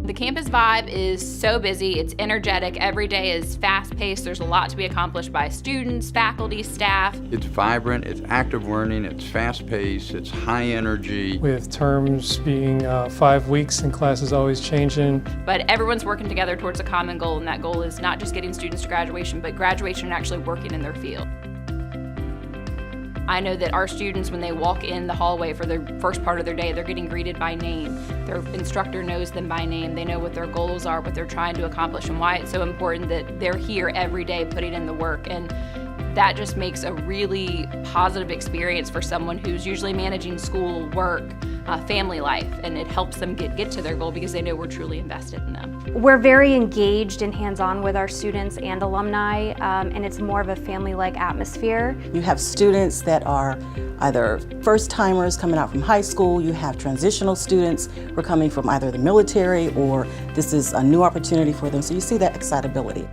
The campus vibe is so busy, it's energetic, every day is fast-paced, there's a lot to be accomplished by students, faculty, staff. It's vibrant, it's active learning, it's fast-paced, it's high energy. With terms being 5 weeks and classes always changing. But everyone's working together towards a common goal, and that goal is not just getting students to graduation, but graduation and actually working in their field. I know that our students, when they walk in the hallway for their first part of their day, they're getting greeted by name. Their instructor knows them by name. They know what their goals are, what they're trying to accomplish, and why it's so important that they're here every day putting in the work. And that just makes a really positive experience for someone who's usually managing school, work, family life, and it helps them get to their goal because they know we're truly invested in them. We're very engaged and hands-on with our students and alumni, and it's more of a family-like atmosphere. You have students that are either first-timers coming out from high school, you have transitional students who are coming from either the military or this is a new opportunity for them, so you see that excitability.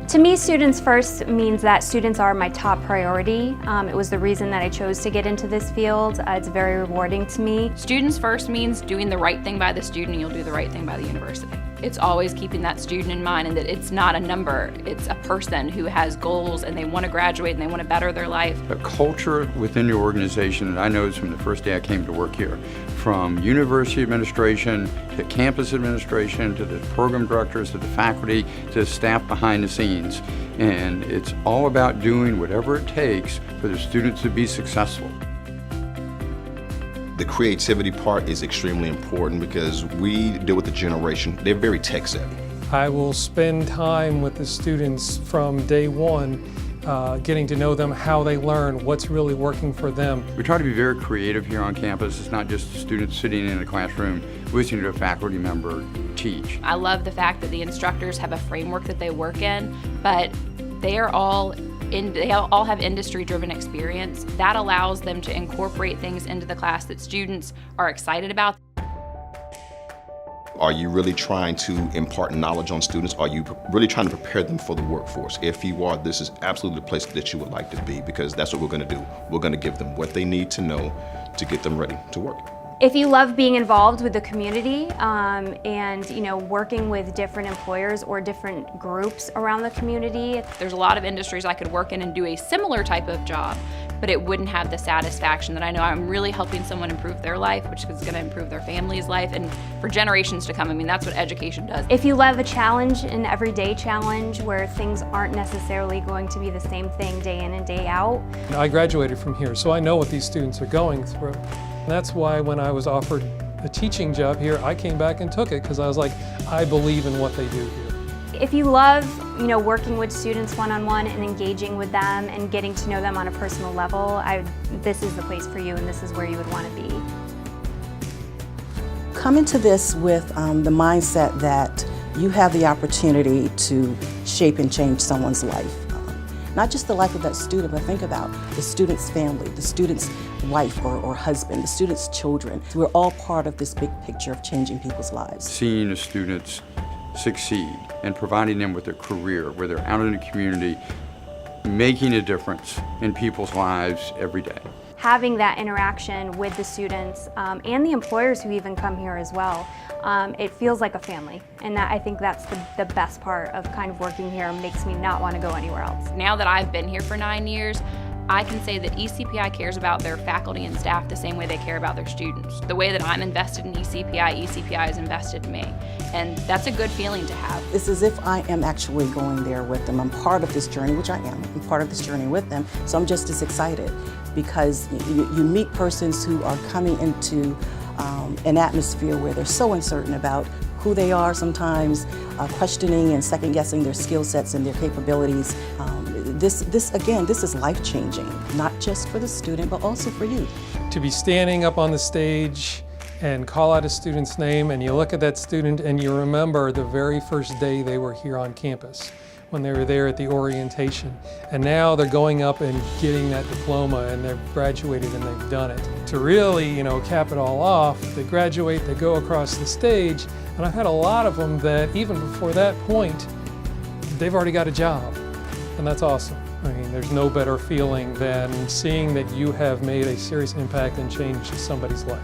To me, Students First means that students are my top priority. It was the reason that I chose to get into this field. It's very rewarding to me. Students First means doing the right thing by the student, and you'll do the right thing by the university. It's always keeping that student in mind, and that it's not a number, it's a person who has goals and they want to graduate and they want to better their life. The culture within your organization that I noticed from the first day I came to work here, from university administration to campus administration to the program directors to the faculty to the staff behind the scenes. And it's all about doing whatever it takes for the students to be successful. The creativity part is extremely important because we deal with the generation, they're very tech savvy. I will spend time with the students from day one, getting to know them, how they learn, what's really working for them. We try to be very creative here on campus. It's not just students sitting in a classroom listening to a faculty member teach. I love the fact that the instructors have a framework that they work in, but they all have industry-driven experience. That allows them to incorporate things into the class that students are excited about. Are you really trying to impart knowledge on students? Are you really trying to prepare them for the workforce? If you are, this is absolutely the place that you would like to be, because that's what we're going to do. We're going to give them what they need to know to get them ready to work. If you love being involved with the community and working with different employers or different groups around the community. There's a lot of industries I could work in and do a similar type of job, but it wouldn't have the satisfaction that I know I'm really helping someone improve their life, which is going to improve their family's life and for generations to come. I mean, that's what education does. If you love a challenge, an everyday challenge where things aren't necessarily going to be the same thing day in and day out. I graduated from here, so I know what these students are going through. And that's why when I was offered a teaching job here, I came back and took it because I was like, I believe in what they do here. If you love, working with students one-on-one and engaging with them and getting to know them on a personal level, this is the place for you and this is where you would want to be. Come into this with the mindset that you have the opportunity to shape and change someone's life. Not just the life of that student, but think about the student's family, the student's wife or husband, the student's children. We're all part of this big picture of changing people's lives. Seeing the students succeed and providing them with a career where they're out in the community, making a difference in people's lives every day. Having that interaction with the students and the employers who even come here as well, it feels like a family. And I think that's the best part of kind of working here and makes me not want to go anywhere else. Now that I've been here for 9 years, I can say that ECPI cares about their faculty and staff the same way they care about their students. The way that I'm invested in ECPI is invested in me. And that's a good feeling to have. It's as if I am actually going there with them. I'm part of this journey, which I am. I'm part of this journey with them, so I'm just as excited because you meet persons who are coming into an atmosphere where they're so uncertain about who they are sometimes, questioning and second-guessing their skill sets and their capabilities. This is life-changing, not just for the student, but also for you. To be standing up on the stage and call out a student's name, and you look at that student and you remember the very first day they were here on campus, when they were there at the orientation. And now they're going up and getting that diploma and they've graduated and they've done it. To really, cap it all off, they graduate, they go across the stage, and I've had a lot of them that even before that point, they've already got a job. And that's awesome. I mean, there's no better feeling than seeing that you have made a serious impact and changed somebody's life.